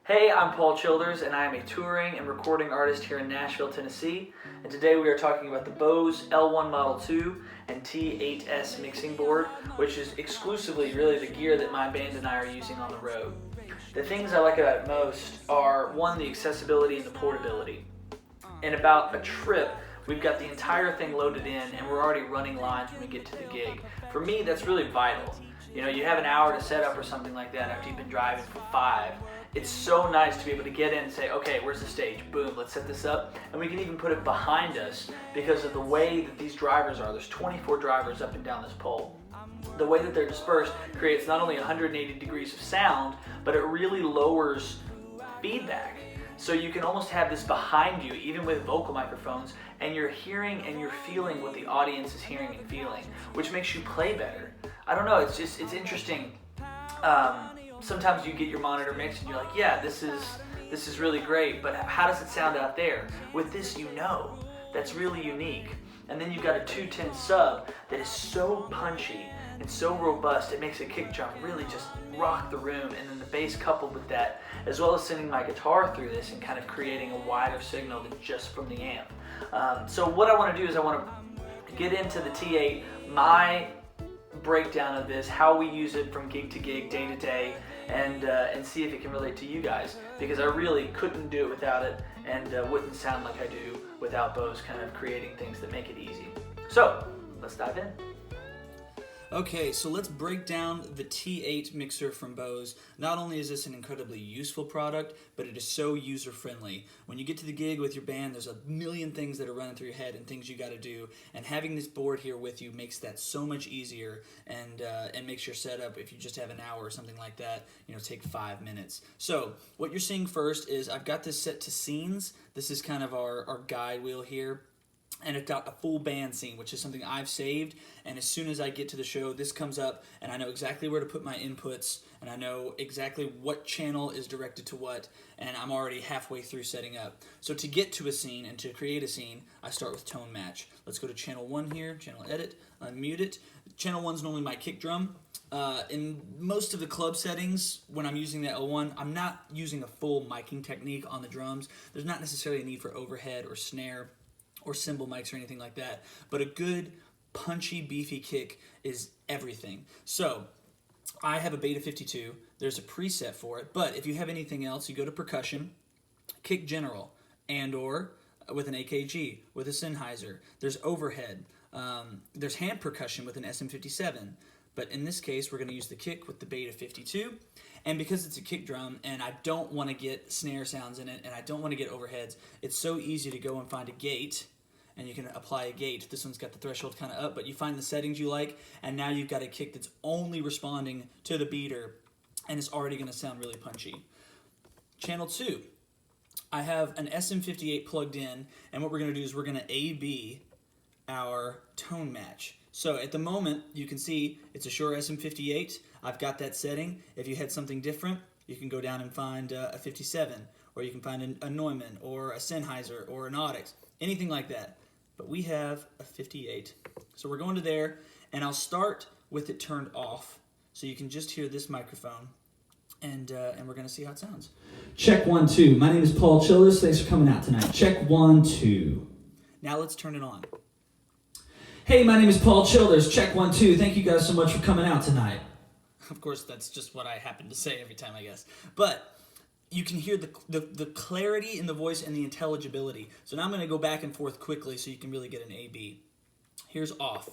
Hey, I'm Paul Childers, and I am a touring and recording artist here in Nashville, Tennessee. And today we are talking about the Bose L1 Model 2 and T8S mixing board, which is exclusively really the gear that my band and I are using on the road. The things I like about it most are, one, the accessibility and the portability. In about a trip, we've got the entire thing loaded in, and we're already running lines when we get to the gig. For me, that's really vital. You know, you have an hour to set up or something like that after you've been driving for 5. It's so nice to be able to get in and say, okay, where's the stage? Boom, let's set this up. And we can even put it behind us because of the way that these drivers are. There's 24 drivers up and down this pole. The way that they're dispersed creates not only 180 degrees of sound, but it really lowers feedback. So you can almost have this behind you, even with vocal microphones, and you're hearing and you're feeling what the audience is hearing and feeling, which makes you play better. I don't know, it's interesting. Sometimes you get your monitor mixed and you're like, yeah, this is really great, but how does it sound out there? With this, you know, that's really unique. And then you've got a 210 sub that is so punchy and so robust, it makes a kick drum really just rock the room, and then the bass coupled with that, as well as sending my guitar through this and kind of creating a wider signal than just from the amp. So what I want to do is I want to get into the T8, my breakdown of this, how we use it from gig to gig, day to day, and see if it can relate to you guys, because I really couldn't do it without it, and wouldn't sound like I do without Bose kind of creating things that make it easy. So let's dive in. Okay, so let's break down the T8 mixer from Bose. Not only is this an incredibly useful product, but it is so user-friendly. When you get to the gig with your band, there's a million things that are running through your head and things you got to do, and having this board here with you makes that so much easier, and makes your setup, if you just have an hour or something like that, take 5 minutes. So what you're seeing first is I've got this set to scenes. This is kind of our guide wheel here. And it's got a full band scene, which is something I've saved, and as soon as I get to the show, this comes up, and I know exactly where to put my inputs, and I know exactly what channel is directed to what, and I'm already halfway through setting up. So to get to a scene and to create a scene, I start with tone match. Let's go to channel 1 here, channel edit, unmute it. Channel 1 is normally my kick drum. In most of the club settings, when I'm using the L1, I'm not using a full miking technique on the drums. There's not necessarily a need for overhead or snare or cymbal mics or anything like that, but a good punchy beefy kick is everything. So I have a Beta 52, there's a preset for it, but if you have anything else, you go to percussion, kick general, and or with an AKG, with a Sennheiser. There's overhead, there's hand percussion with an SM57, but in this case we're going to use the kick with the Beta 52. And because it's a kick drum and I don't want to get snare sounds in it and I don't want to get overheads, it's so easy to go and find a gate, and you can apply a gate. This one's got the threshold kind of up, but you find the settings you like, and now you've got a kick that's only responding to the beater, and it's already going to sound really punchy. Channel 2, I have an SM58 plugged in, and what we're going to do is we're going to A-B our tone match. So at the moment, you can see it's a Shure SM58. I've got that setting. If you had something different, you can go down and find a 57, or you can find a Neumann, or a Sennheiser, or an Audix, anything like that. But we have a 58. So we're going to there, and I'll start with it turned off, so you can just hear this microphone, and we're going to see how it sounds. Check 1, 2. My name is Paul Childers. Thanks for coming out tonight. Check 1, 2. Now let's turn it on. Hey, my name is Paul Childers. Check 1, 2. Thank you guys so much for coming out tonight. Of course, that's just what I happen to say every time, I guess. But you can hear the clarity in the voice and the intelligibility. So now I'm going to go back and forth quickly so you can really get an A-B. Here's off.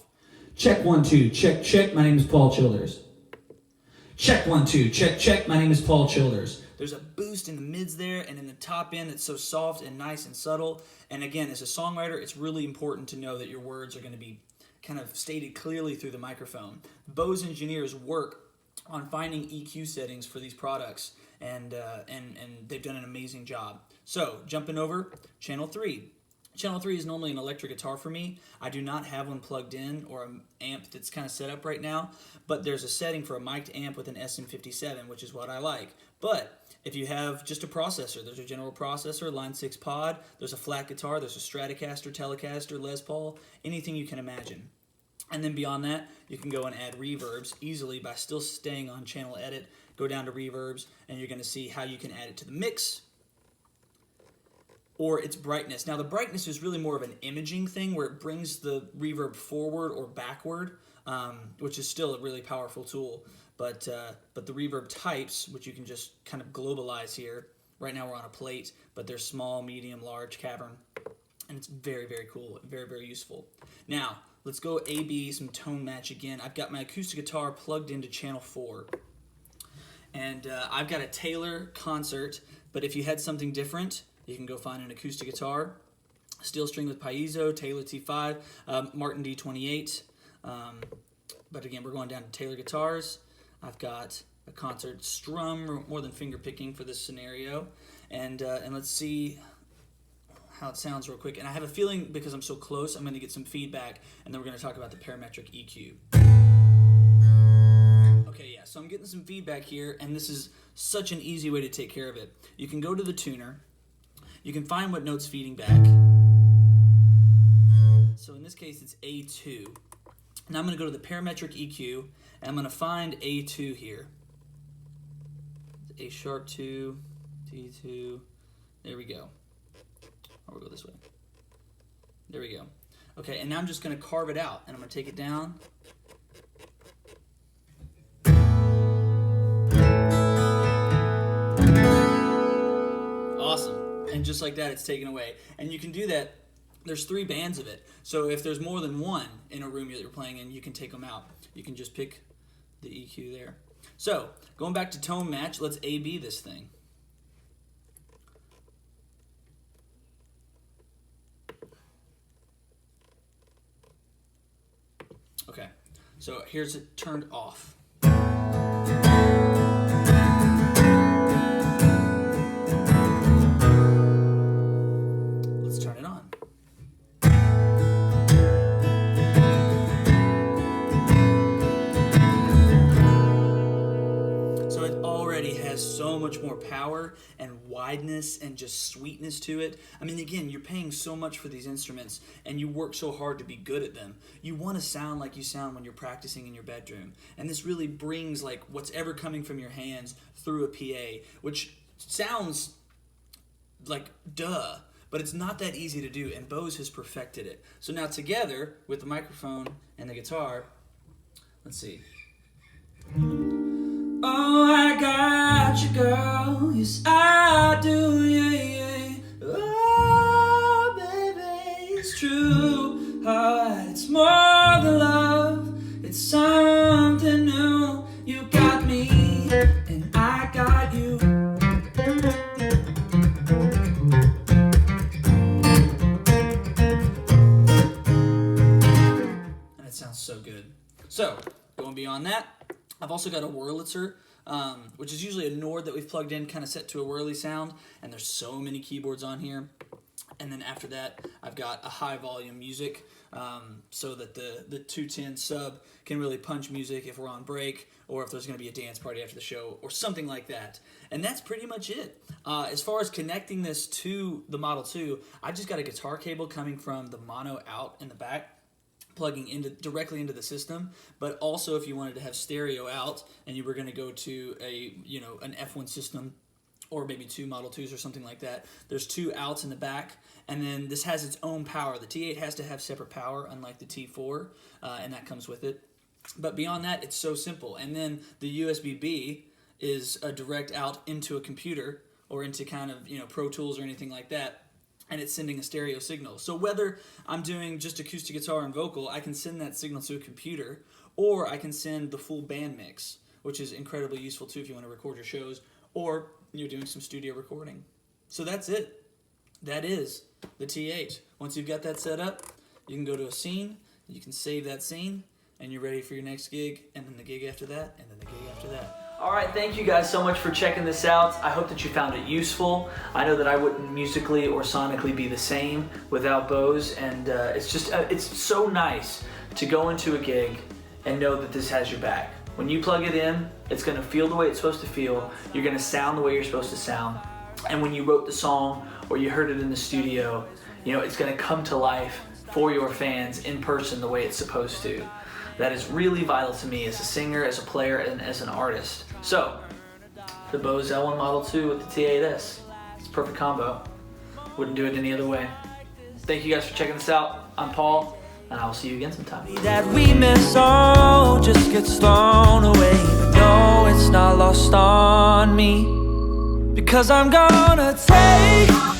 Check 1, 2. Check, check. My name is Paul Childers. Check 1, 2. Check, check. My name is Paul Childers. There's a boost in the mids there, and in the top end, it's so soft and nice and subtle. And again, as a songwriter, it's really important to know that your words are going to be kind of stated clearly through the microphone. Bose engineers work on finding EQ settings for these products, and they've done an amazing job. So, jumping over, channel 3. Channel 3 is normally an electric guitar for me. I do not have one plugged in or an amp that's kind of set up right now, but there's a setting for a mic'd amp with an SM57, which is what I like. But if you have just a processor, there's a general processor, Line 6 pod, there's a flat guitar, there's a Stratocaster, Telecaster, Les Paul, anything you can imagine. And then beyond that, you can go and add reverbs easily by still staying on channel edit go down to reverbs, and you're going to see how you can add it to the mix or its brightness. Now the brightness is really more of an imaging thing where it brings the reverb forward or backward, which is still a really powerful tool. But the reverb types, which you can just kind of globalize here. Right now we're on a plate, but they're small, medium, large, cavern, and it's very, very cool, very, very useful. Now let's go A/B some tone match again. I've got my acoustic guitar plugged into channel 4, and I've got a Taylor Concert. But if you had something different, you can go find an acoustic guitar, steel string with piezo, Taylor T5, Martin D28. But again, we're going down to Taylor guitars. I've got a concert strum, more than finger picking for this scenario, and let's see how it sounds real quick. And I have a feeling, because I'm so close, I'm going to get some feedback, and then we're going to talk about the parametric EQ. Okay, yeah, so I'm getting some feedback here, and this is such an easy way to take care of it. You can go to the tuner. You can find what note's feeding back. So in this case, it's A2. Now I'm going to go to the parametric EQ, and I'm going to find A2 here. A sharp 2, T2, there we go. Or we'll go this way. There we go. Okay, and now I'm just going to carve it out, and I'm going to take it down. Awesome. And just like that, it's taken away. And you can do that. There's 3 bands of it. So if there's more than one in a room that you're playing in, you can take them out. You can just pick the EQ there. So going back to tone match, let's A/B this thing. Okay, so here's it turned off. Let's turn it on. So it already has so much more power and wideness and just sweetness to it. I mean, again, you're paying so much for these instruments, and you work so hard to be good at them. You want to sound like you sound when you're practicing in your bedroom. And this really brings like what's ever coming from your hands through a PA, which sounds like duh, but it's not that easy to do, and Bose has perfected it. So now together with the microphone and the guitar, let's see. Oh, I got you, girl. Yes, I do, yeah, yeah. Oh, baby, it's true. Oh, it's more than love. It's something new. You got me, and I got you. And it sounds so good. So, going beyond that, I've also got a Wurlitzer, which is usually a Nord that we've plugged in, kind of set to a whirly sound, and there's so many keyboards on here. And then after that, I've got a high volume music, so that the 210 sub can really punch music if we're on break, or if there's going to be a dance party after the show, or something like that. And that's pretty much it. As far as connecting this to the Model 2, I've just got a guitar cable coming from the mono out in the back, plugging directly into the system. But also, if you wanted to have stereo out and you were going to go to an F1 system, or maybe 2 Model 2s or something like that, there's 2 outs in the back, and then this has its own power. The T8 has to have separate power, unlike the T4, and that comes with it. But beyond that, it's so simple. And then the USB-B is a direct out into a computer, or into kind of Pro Tools or anything like that, and it's sending a stereo signal. So whether I'm doing just acoustic guitar and vocal, I can send that signal to a computer, or I can send the full band mix, which is incredibly useful too if you want to record your shows, or you're doing some studio recording. So that's it. That is the T8. Once you've got that set up, you can go to a scene, you can save that scene, and you're ready for your next gig, and then the gig after that, and then the gig after that. All right, thank you guys so much for checking this out. I hope that you found it useful. I know that I wouldn't musically or sonically be the same without Bose, and it's so nice to go into a gig and know that this has your back. When you plug it in, it's going to feel the way it's supposed to feel. You're going to sound the way you're supposed to sound. And when you wrote the song or you heard it in the studio, it's going to come to life for your fans in person the way it's supposed to. That is really vital to me as a singer, as a player, and as an artist. So, the Bose L1 Model 2 with the T8S. It's a perfect combo. Wouldn't do it any other way. Thank you guys for checking this out. I'm Paul, and I will see you again sometime. That we miss all just gets thrown away, but no, it's not lost on me, because I'm gonna take